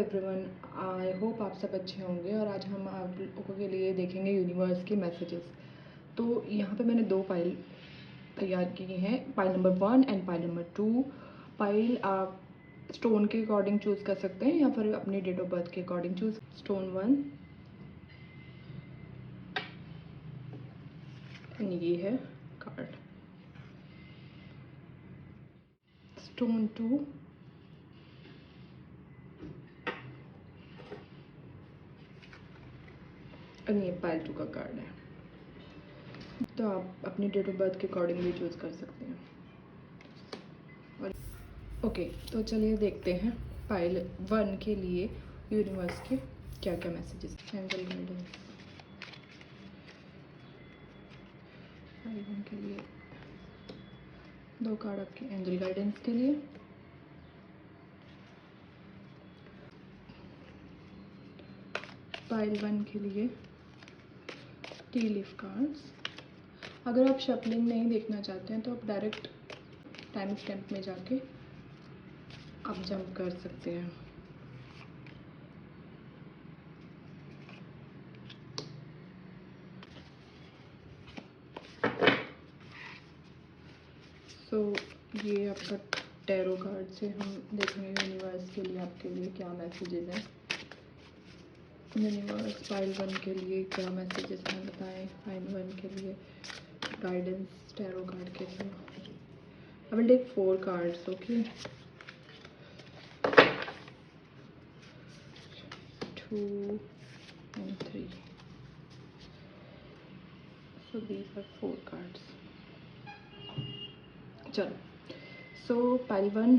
Everyone, I hope आप सब अच्छे होंगे। और आज हम आप लोगों के लिए देखेंगे यूनिवर्स के मैसेजेस। तो यहाँ पे मैंने 2 फाइल तैयार की हैं, file number 1 and file number 2। File आप स्टोन के अकॉर्डिंग चूज़ कर सकते हैं या फिर अपनी डेट ऑफ बर्थ के अकॉर्डिंग चूज़। स्टोन 1 एंड ये है कार्ड। स्टोन 2 एंड ये फाइल 2 का कार्ड है। तो आप अपनी डेट ऑफ बर्थ के अकॉर्डिंग भी चूज़ कर सकते हैं। और ओके, तो चलिए देखते हैं फाइल 1 के लिए यूनिवर्स के क्या क्या मैसेजेस। एंजल गाइडेंस फाइल 1 के लिए 2 कार्ड आपके एंजल गाइडेंस के लिए। फाइल 1 के लिए टी लीफ कार्ड्स। अगर आप शफलिंग नहीं देखना चाहते हैं तो आप डायरेक्ट टाइम स्टैम्प में जाके आप जंप कर सकते हैं। तो ये आपका टैरो कार्ड से हम देखेंगे यूनिवर्स के लिए आपके लिए क्या मैसेजेस हैं। यूनिवर्स फाइल 1 के लिए क्या मैसेजेस हैं बताएं। फाइल 1 के लिए गाइडेंस टैरो कार्ड के through. I will take 4 cards, okay. 2 and 3. So these are 4 cards. चलो, सो फाइल 1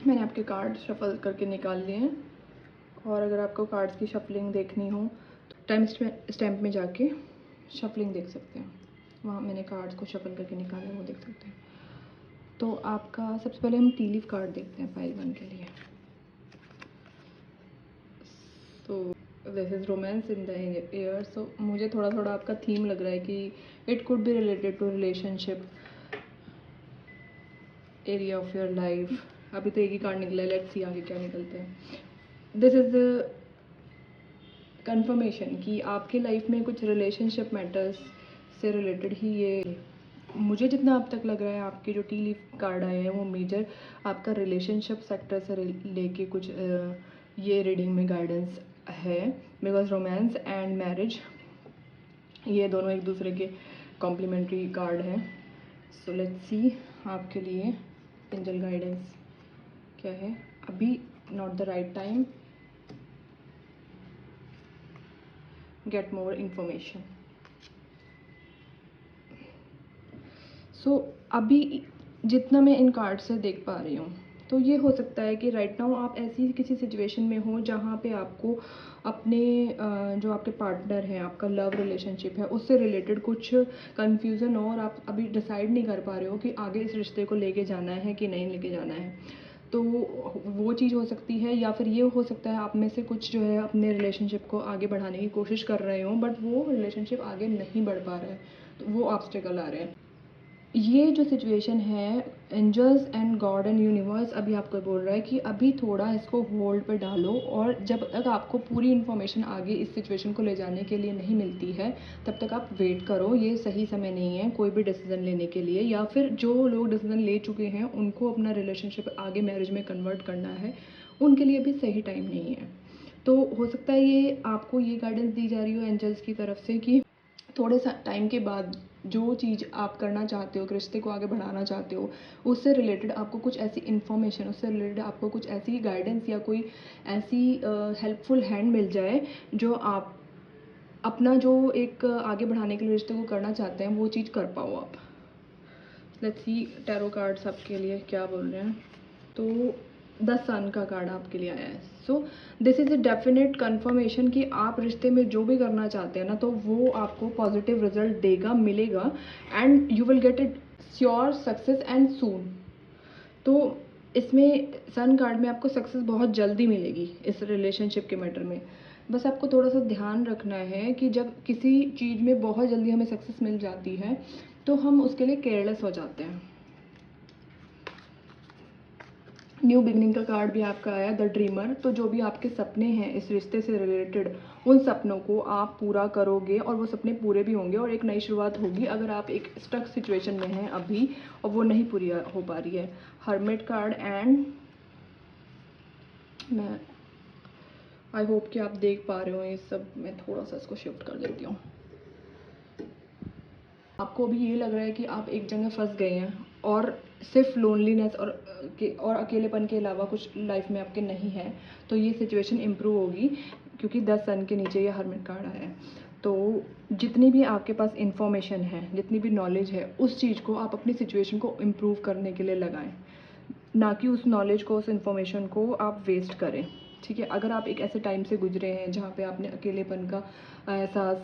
मैंने आपके कार्ड शफल करके निकाल लिए हैं। और अगर आपको कार्ड्स की शफलिंग देखनी हो तो टाइम स्टैम्प में जाके शफलिंग देख सकते हैं। वहाँ मैंने कार्ड्स को शफल करके निकाले, वो देख सकते हैं। तो आपका सबसे पहले हम टी लीफ कार्ड देखते हैं फाइल 1 के लिए। तो this is romance in the air. So मुझे थोड़ा थोड़ा आपका थीम लग रहा है कि it could be related to relationship area of your life. अभी तो एक ही कार्ड निकला है, लेट्स सी आगे क्या निकलते हैं। दिस इज़ कंफर्मेशन कि आपके लाइफ में कुछ रिलेशनशिप मैटर्स से रिलेटेड ही ये, मुझे जितना अब तक लग रहा है आपके जो टी लीफ कार्ड आए हैं वो मेजर आपका रिलेशनशिप सेक्टर से लेके कुछ ये रीडिंग में गाइडेंस है। बिकॉज रोमांस एंड मैरिज ये दोनों एक दूसरे के कॉम्प्लीमेंट्री कार्ड हैं। सो लेट्स सी आपके लिए एंजल गाइडेंस क्या है। अभी not the right time, get more information. So अभी जितना मैं इन कार्ड से देख पा रही हूँ तो ये हो सकता है कि राइट नाउ आप ऐसी किसी सिचुएशन में हो जहाँ पे आपको अपने जो आपके पार्टनर हैं, आपका लव रिलेशनशिप है, उससे रिलेटेड कुछ कन्फ्यूज़न हो और आप अभी डिसाइड नहीं कर पा रहे हो कि आगे इस रिश्ते को लेके जाना है कि नहीं लेके जाना है। तो वो चीज़ हो सकती है। या फिर ये हो सकता है आप में से कुछ जो है अपने रिलेशनशिप को आगे बढ़ाने की कोशिश कर रहे हो बट वो रिलेशनशिप आगे नहीं बढ़ पा रहा है, तो वो ऑब्स्टेकल आ रहे हैं। ये जो सिचुएशन है, angels and God and universe अभी आपको बोल रहा है कि अभी थोड़ा इसको होल्ड पे डालो और जब तक आपको पूरी इन्फॉर्मेशन आगे इस सिचुएशन को ले जाने के लिए नहीं मिलती है तब तक आप वेट करो। ये सही समय नहीं है कोई भी डिसीज़न लेने के लिए, या फिर जो लोग डिसीज़न ले चुके हैं उनको अपना रिलेशनशिप आगे मैरिज में कन्वर्ट करना है, उनके लिए भी सही टाइम नहीं है। तो हो सकता है ये आपको ये गाइडेंस दी जा रही हो एंजल्स की तरफ से कि थोड़े टाइम के बाद जो चीज़ आप करना चाहते हो, रिश्ते को आगे बढ़ाना चाहते हो, उससे रिलेटेड आपको कुछ ऐसी इन्फॉर्मेशन, उससे रिलेटेड आपको कुछ ऐसी गाइडेंस या कोई ऐसी हेल्पफुल हैंड मिल जाए जो आप अपना जो एक आगे बढ़ाने के लिए रिश्ते को करना चाहते हैं वो चीज़ कर पाओ आप। लेट्स सी टैरो कार्ड्स आपके लिए क्या बोल रहे हैं। तो द सन का कार्ड आपके लिए आया है। So this is a definite confirmation कि आप रिश्ते में जो भी करना चाहते हैं ना तो वो आपको पॉजिटिव रिजल्ट देगा, मिलेगा and you will get it sure success and soon. तो इसमें सन कार्ड में आपको सक्सेस बहुत जल्दी मिलेगी इस रिलेशनशिप के मैटर में। बस आपको थोड़ा सा ध्यान रखना है कि जब किसी चीज़ में बहुत जल्दी हमें सक्सेस मिल जाती है तो हम उसके लिए केयरलेस हो जाते हैं। न्यू बिगनिंग का कार्ड भी आपका आया, द ड्रीमर। तो जो भी आपके सपने हैं इस रिश्ते से रिलेटेड, उन सपनों को आप पूरा करोगे और वो सपने पूरे भी होंगे और एक नई शुरुआत होगी। अगर आप एक स्टक सिचुएशन में हैं अभी और वो नहीं पूरी हो पा रही है। हर्मिट कार्ड एंड मैं आई होप कि आप देख पा रहे हो ये सब। मैं थोड़ा सा इसको शिफ्ट कर देती हूँ। आपको अभी ये लग रहा है कि आप एक जगह फंस गए हैं और सिर्फ लोनलीनेस और अकेलेपन के अलावा कुछ लाइफ में आपके नहीं है। तो ये सिचुएशन इम्प्रूव होगी क्योंकि 10 सन के नीचे ये हर्मिट कार्ड आया है। तो जितनी भी आपके पास इंफॉर्मेशन है, जितनी भी नॉलेज है, उस चीज़ को आप अपनी सिचुएशन को इम्प्रूव करने के लिए लगाएं, ना कि उस नॉलेज को, उस इन्फॉर्मेशन को आप वेस्ट करें। ठीक है, अगर आप एक ऐसे टाइम से गुजरे हैं जहाँ पे आपने अकेलेपन का एहसास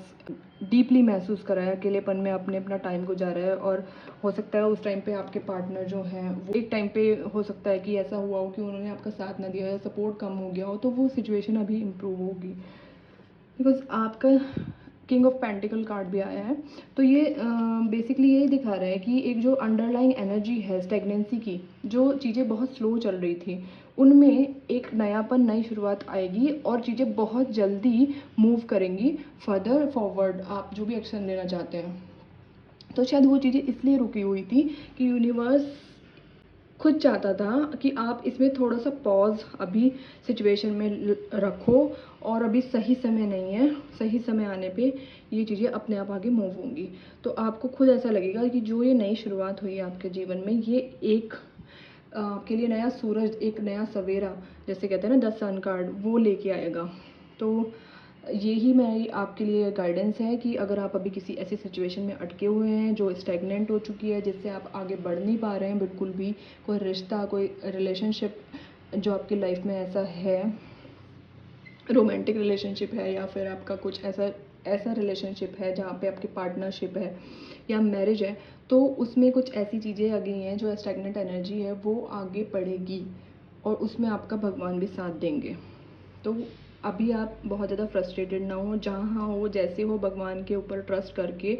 डीपली महसूस करा है, अकेलेपन में आपने अपना टाइम गुजारा है और हो सकता है उस टाइम पे आपके पार्टनर जो हैं वो एक टाइम पे हो सकता है कि ऐसा हुआ हो कि उन्होंने आपका साथ ना दिया या सपोर्ट कम हो गया हो, तो वो सिचुएशन अभी इम्प्रूव होगी। बिकॉज आपका किंग ऑफ पेंटिकल कार्ड भी आया है। तो ये बेसिकली यही दिखा रहा है कि एक जो अंडरलाइंग एनर्जी है स्टेगनेंसी की, जो चीज़ें बहुत स्लो चल रही थी, उनमें एक नयापन, नई शुरुआत आएगी और चीज़ें बहुत जल्दी मूव करेंगी फर्दर फॉरवर्ड। आप जो भी एक्शन लेना चाहते हैं, तो शायद वो चीज़ें इसलिए रुकी हुई थी कि यूनिवर्स खुद चाहता था कि आप इसमें थोड़ा सा पॉज अभी सिचुएशन में रखो और अभी सही समय नहीं है। सही समय आने पे ये चीज़ें अपने आप आगे मूव होंगी। तो आपको खुद ऐसा लगेगा कि जो ये नई शुरुआत हुई है आपके जीवन में, ये एक आपके लिए नया सूरज, एक नया सवेरा, जैसे कहते हैं ना 10 सन कार्ड, वो लेके आएगा। तो यही मेरी आपके लिए गाइडेंस है कि अगर आप अभी किसी ऐसी सिचुएशन में अटके हुए हैं जो स्टैग्नेंट हो चुकी है, जिससे आप आगे बढ़ नहीं पा रहे हैं बिल्कुल भी, कोई रिश्ता, कोई रिलेशनशिप जो आपकी लाइफ में ऐसा है, रोमांटिक रिलेशनशिप है या फिर आपका कुछ ऐसा ऐसा रिलेशनशिप है जहाँ पे आपकी पार्टनरशिप है या मैरिज है, तो उसमें कुछ ऐसी चीज़ें आ गई हैं जो स्टैग्नेंट एनर्जी है वो आगे बढ़ेगी और उसमें आपका भगवान भी साथ देंगे। तो अभी आप बहुत ज़्यादा फ्रस्ट्रेटेड ना हो, जहाँ हो जैसे हो, भगवान के ऊपर ट्रस्ट करके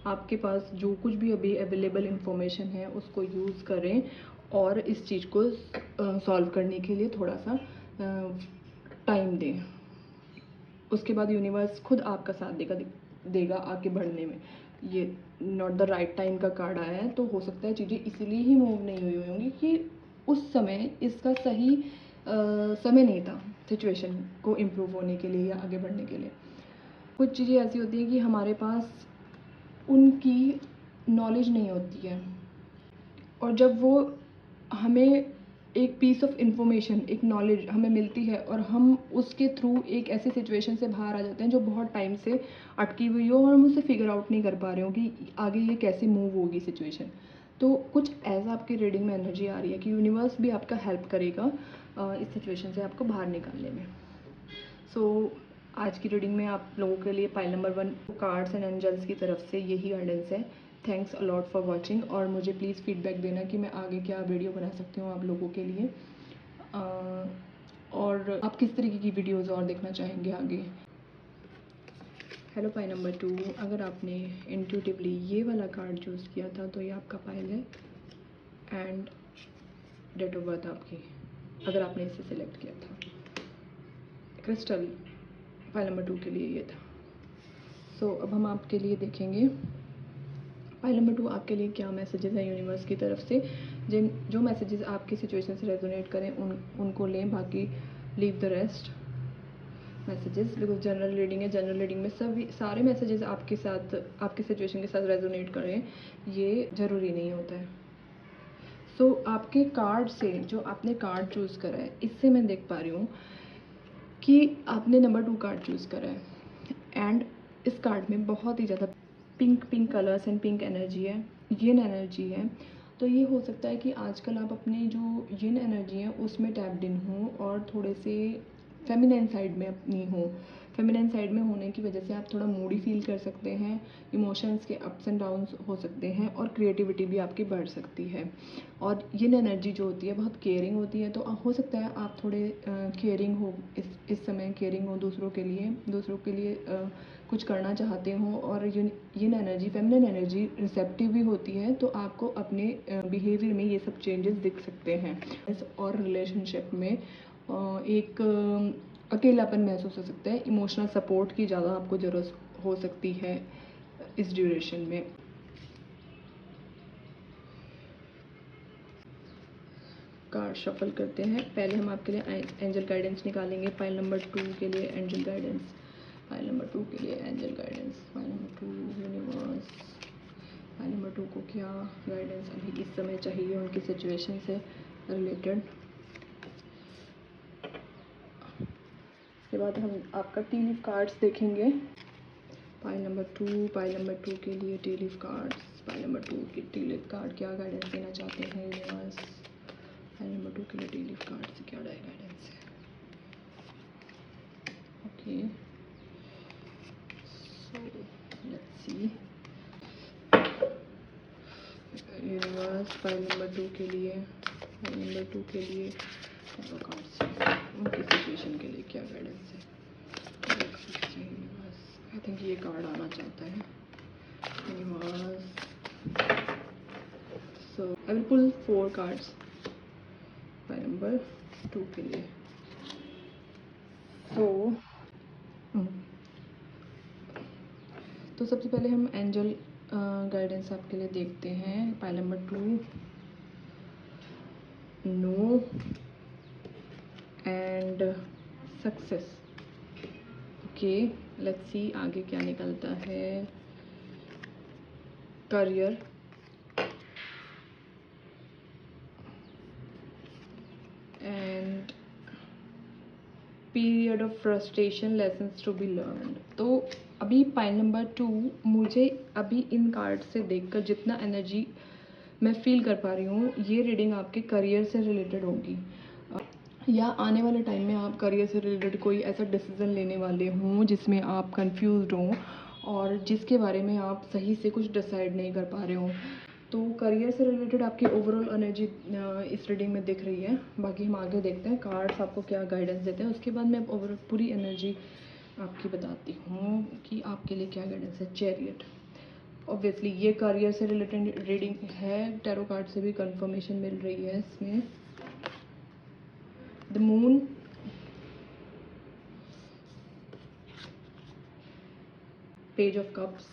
आपके पास जो कुछ भी अभी अवेलेबल इंफॉर्मेशन है उसको यूज़ करें और इस चीज़ को सॉल्व करने के लिए थोड़ा सा टाइम दें। उसके बाद यूनिवर्स खुद आपका साथ देगा आगे बढ़ने में। ये नॉट द राइट टाइम का कार्ड आया है, तो हो सकता है चीज़ें इसीलिए ही मूव नहीं हुई होंगी कि उस समय इसका सही समय नहीं था सिचुएशन को इम्प्रूव होने के लिए या आगे बढ़ने के लिए। कुछ चीज़ें ऐसी होती हैं कि हमारे पास उनकी नॉलेज नहीं होती है और जब वो हमें एक पीस ऑफ इंफॉर्मेशन, एक नॉलेज हमें मिलती है और हम उसके थ्रू एक ऐसी सिचुएशन से बाहर आ जाते हैं जो बहुत टाइम से अटकी हुई हो और हम उसे फिगर आउट नहीं कर पा रहे हो कि आगे ये कैसे मूव होगी सिचुएशन। तो कुछ ऐसा आपकी रीडिंग में एनर्जी आ रही है कि यूनिवर्स भी आपका हेल्प करेगा इस सिचुएशन से आपको बाहर निकालने में। सो आज की रीडिंग में आप लोगों के लिए pile number 1 cards and angels की तरफ से यही गाइडेंस है। थैंक्स अलॉट फॉर वॉचिंग और मुझे प्लीज़ फीडबैक देना कि मैं आगे क्या वीडियो बना सकती हूँ आप लोगों के लिए, और आप किस तरीके की वीडियोज़ और देखना चाहेंगे आगे। हेलो पाइल नंबर 2, अगर आपने इंट्यूटिवली ये वाला कार्ड चूज़ किया था तो ये आपका पाइल है एंड डेट ऑफ बर्थ आपकी, अगर आपने इसे सिलेक्ट किया था। क्रिस्टल पाइल नंबर 2 के लिए ये था। सो अब हम आपके लिए देखेंगे पाइल नंबर 2 आपके लिए क्या मैसेजेस हैं यूनिवर्स की तरफ से। जिन जो मैसेजेस आपकी सिचुएशन से रेजोनेट करें उनको लें, बाकी leave the rest messages, because general reading है। जनरल रीडिंग में सभी सारे मैसेजेस आपके साथ, आपकी सिचुएशन के साथ रेजोनेट करें, ये ज़रूरी नहीं होता है। सो आपके कार्ड से, जो आपने कार्ड चूज़ करा है, इससे मैं देख पा रही हूँ कि आपने नंबर 2 कार्ड चूज़ करा है एंड इस कार्ड में बहुत ही ज़्यादा pink colours and pink energy है, यिन एनर्जी है। तो ये हो सकता है कि आजकल आप अपने जो यिन एनर्जी है उसमें टैप्ड इन हो और थोड़े से फेमिनिन साइड में अपनी हो, फेमिनिन साइड में होने की वजह से आप थोड़ा मूडी फील कर सकते हैं, इमोशंस के अप्स एंड डाउन्स हो सकते हैं और क्रिएटिविटी भी आपकी बढ़ सकती है। और यिन एनर्जी जो होती है बहुत केयरिंग होती है, तो हो सकता है आप थोड़े केयरिंग हो इस समय, केयरिंग हो दूसरों के लिए कुछ करना चाहते हो। और यिन एनर्जी, फेमिनिन एनर्जी रिसेप्टिव भी होती है, तो आपको अपने बिहेवियर में ये सब चेंजेस दिख सकते हैं। और रिलेशनशिप में एक अकेलापन महसूस हो सकता है, इमोशनल सपोर्ट की ज़्यादा आपको ज़रूरत हो सकती है इस ड्यूरेशन में। कार्ड शफल करते हैं। पहले हम आपके लिए एंजल गाइडेंस निकालेंगे। पाइल नंबर 2 के लिए एंजल गाइडेंस, पाइल नंबर 2 के लिए angel guidance, pile number 2 universe, pile number 2 को क्या गाइडेंस अभी इस समय चाहिए उनकी सिचुएशन से रिलेटेड। इसके बाद हम आपका टी लीफ कार्ड्स देखेंगे। पाइल नंबर 2 के लिए T leaf cards, pile number 2 की टी लीफ कार्ड क्या गाइडेंस देना चाहते हैं यूनिवर्स। पाइल नंबर 2 के लिए टी लीफ कार्ड से क्या गाइडेंस है। Okay, so let's see universe pile number 2 के लिए, पाइल नंबर 2 के लिए कार्ड्स उनकी सिचुएशन के लिए क्या गाइडेंस है। आई थिंक ये कार्ड आना चाहता है universe. So I will pull 4 cards pile number 2 के लिए। तो सबसे पहले हम एंजल गाइडेंस आपके लिए देखते हैं। Pile number 2, no and success. Okay, let's see आगे क्या निकलता है। Career and period of frustration, lessons to be learned. तो अभी पाइल नंबर 2 मुझे अभी इन कार्ड से देखकर जितना एनर्जी मैं फील कर पा रही हूँ, ये रीडिंग आपके करियर से रिलेटेड होगी, या आने वाले टाइम में आप करियर से रिलेटेड कोई ऐसा डिसीज़न लेने वाले हों जिसमें आप कंफ्यूज्ड हों और जिसके बारे में आप सही से कुछ डिसाइड नहीं कर पा रहे हों। तो करियर से रिलेटेड आपकी ओवरऑल एनर्जी इस रीडिंग में दिख रही है। बाकी हम आगे देखते हैं कार्ड्स आपको क्या गाइडेंस देते हैं, उसके बाद मैं ओवरऑल पूरी एनर्जी आपकी बताती हूँ कि आपके लिए क्या गाइडेंस है। चैरियट, ऑब्वियसली ये करियर से रिलेटेड रीडिंग है, टैरो कार्ड से भी कंफर्मेशन मिल रही है इसमें। The moon, page of cups,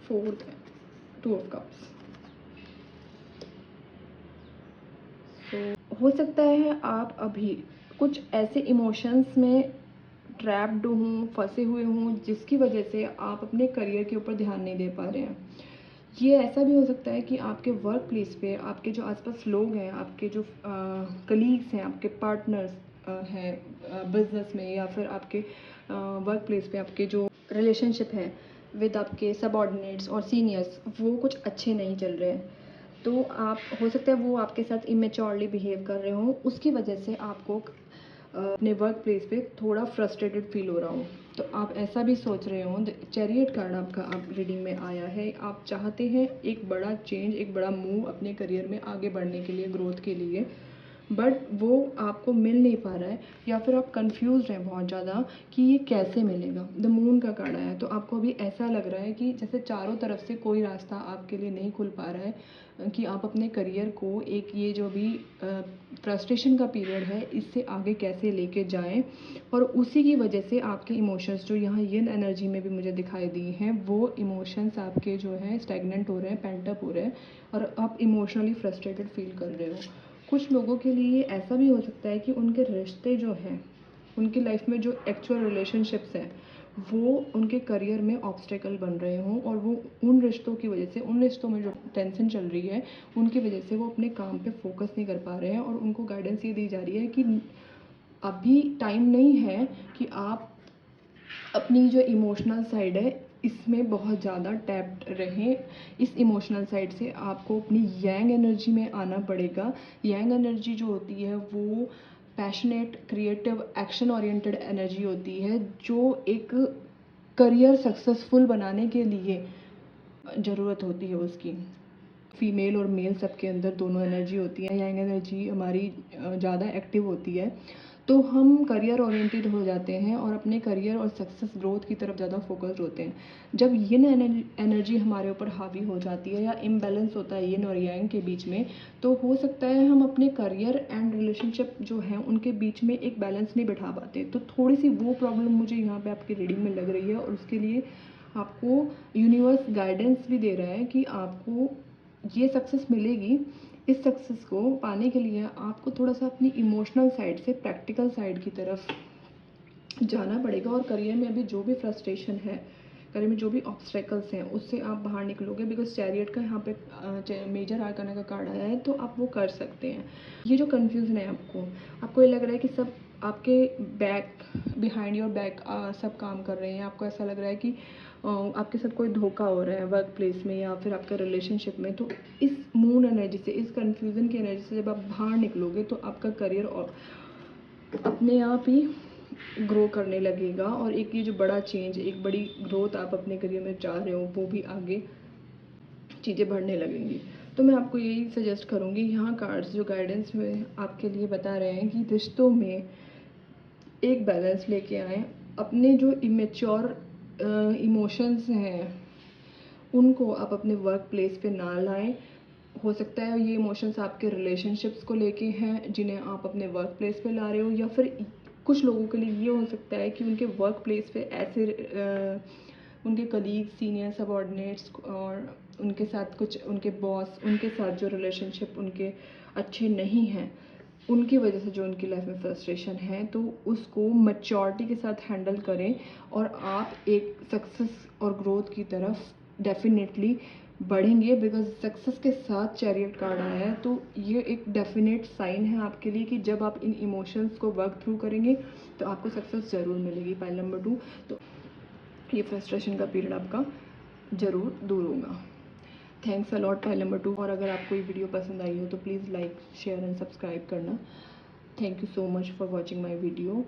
4th 2 of cups. तो हो सकता है आप अभी कुछ ऐसे इमोशंस में ट्रैप्ड हों, फंसे हुए हों, जिसकी वजह से आप अपने करियर के ऊपर ध्यान नहीं दे पा रहे हैं। ये ऐसा भी हो सकता है कि आपके वर्क प्लेस पे आपके जो आसपास लोग हैं, आपके जो कलीग्स हैं, आपके पार्टनर्स हैं बिजनेस में, या फिर आपके वर्क प्लेस पे आपके जो रिलेशनशिप हैं विद आपके सबऑर्डिनेट्स और सीनियर्स, वो कुछ अच्छे नहीं चल रहे हैं। तो आप हो सकता है वो आपके साथ इमेच्योरली बिहेव कर रहे हों, उसकी वजह से आपको अपने वर्क प्लेस पे थोड़ा फ्रस्ट्रेटेड फील हो रहा हो। तो आप ऐसा भी सोच रहे हो। चैरियट कार्ड आपका आप रीडिंग में आया है, आप चाहते हैं एक बड़ा चेंज, एक बड़ा मूव अपने करियर में आगे बढ़ने के लिए, ग्रोथ के लिए, बट वो आपको मिल नहीं पा रहा है, या फिर आप कंफ्यूज हैं बहुत ज़्यादा कि ये कैसे मिलेगा। द मून का कार्ड आया है, तो आपको अभी ऐसा लग रहा है कि जैसे चारों तरफ से कोई रास्ता आपके लिए नहीं खुल पा रहा है कि आप अपने करियर को एक ये जो भी फ्रस्ट्रेशन का पीरियड है इससे आगे कैसे लेके जाएं। और उसी की वजह से आपके इमोशंस जो यहाँ यिन एनर्जी में भी मुझे दिखाई दी हैं, वो इमोशंस आपके जो हैं स्टैग्नेंट हो रहे हैं, पेंटअप हो रहे हैं, और आप इमोशनली फ्रस्ट्रेटेड फील कर रहे हो। कुछ लोगों के लिए ऐसा भी हो सकता है कि उनके रिश्ते जो हैं, उनकी लाइफ में जो एक्चुअल रिलेशनशिप्स हैं, वो उनके करियर में ऑब्स्टेकल बन रहे हों, और वो उन रिश्तों की वजह से, उन रिश्तों में जो टेंशन चल रही है उनकी वजह से वो अपने काम पे फोकस नहीं कर पा रहे हैं। और उनको गाइडेंस ये दी जा रही है कि अभी टाइम नहीं है कि आप अपनी जो इमोशनल साइड है इसमें बहुत ज़्यादा टैप्ड रहें। इस इमोशनल साइड से आपको अपनी यांग एनर्जी में आना पड़ेगा। यांग एनर्जी जो होती है वो passionate, creative, action oriented energy होती है जो एक करियर सक्सेसफुल बनाने के लिए ज़रूरत होती है उसकी। फीमेल और मेल सबके अंदर दोनों एनर्जी होती है। यंग एनर्जी हमारी ज़्यादा एक्टिव होती है, तो हम करियर ओरिएंटेड हो जाते हैं और अपने करियर और सक्सेस ग्रोथ की तरफ ज़्यादा फोकस्ड होते हैं। जब यिन एनर्जी हमारे ऊपर हावी हो जाती है या इम्बैलेंस होता है यिन और यांग के बीच में, तो हो सकता है हम अपने करियर एंड रिलेशनशिप जो हैं उनके बीच में एक बैलेंस नहीं बिठा पाते। तो थोड़ी सी वो प्रॉब्लम मुझे यहाँ पे आपकी रीडिंग में लग रही है, और उसके लिए आपको यूनिवर्स गाइडेंस भी दे रहा है कि आपको ये सक्सेस मिलेगी। इस सक्सेस को पाने के लिए आपको थोड़ा सा अपनी इमोशनल साइड से प्रैक्टिकल साइड की तरफ जाना पड़ेगा, और करियर में अभी जो भी फ्रस्ट्रेशन है, करियर में जो भी ऑब्स्टेकल्स हैं, उससे आप बाहर निकलोगे। बिकॉज चैरियट का यहाँ पे मेजर आर्काना का कार्ड आया है, तो आप वो कर सकते हैं। ये जो कन्फ्यूज़न है आपको ये लग रहा है कि सब आपके बैक, बिहाइंड योर बैक सब काम कर रहे हैं, आपको ऐसा लग रहा है कि आपके साथ कोई धोखा हो रहा है वर्क प्लेस में या फिर आपका रिलेशनशिप में। तो इस मून एनर्जी से, इस कन्फ्यूज़न की एनर्जी से जब आप बाहर निकलोगे तो आपका करियर और अपने आप ही ग्रो करने लगेगा, और एक ये जो बड़ा चेंज, एक बड़ी ग्रोथ आप अपने करियर में चाह रहे हो, वो भी आगे चीज़ें बढ़ने लगेंगी। तो मैं आपको यही सजेस्ट करूँगी, यहाँ कार्ड्स जो गाइडेंस में आपके लिए बता रहे हैं कि रिश्तों में एक बैलेंस लेके आएँ। अपने जो इमेच्योर इमोशंस हैं उनको आप अपने वर्क प्लेस पे ना लाएं। हो सकता है ये इमोशंस आपके रिलेशनशिप्स को लेके हैं जिन्हें आप अपने वर्क प्लेस पे ला रहे हो, या फिर कुछ लोगों के लिए ये हो सकता है कि उनके वर्क प्लेस पे ऐसे उनके कलीग, सीनियर, सबऑर्डिनेट्स और उनके साथ कुछ उनके बॉस, उनके साथ जो रिलेशनशिप उनके अच्छे नहीं हैं, उनकी वजह से जो उनकी लाइफ में फ्रस्ट्रेशन है, तो उसको मैच्योरिटी के साथ हैंडल करें और आप एक सक्सेस और ग्रोथ की तरफ डेफिनेटली बढ़ेंगे। बिकॉज सक्सेस के साथ चैरियट कार्ड आया है, तो ये एक डेफिनेट साइन है आपके लिए कि जब आप इन इमोशंस को वर्क थ्रू करेंगे तो आपको सक्सेस ज़रूर मिलेगी। पाइल नंबर 2, तो ये फ्रस्ट्रेशन का पीरियड आपका ज़रूर दूर होगा। Thanks a lot pile number 2। और अगर आपको ये वीडियो पसंद आई हो तो please like, share and subscribe करना। Thank you so much for watching my video.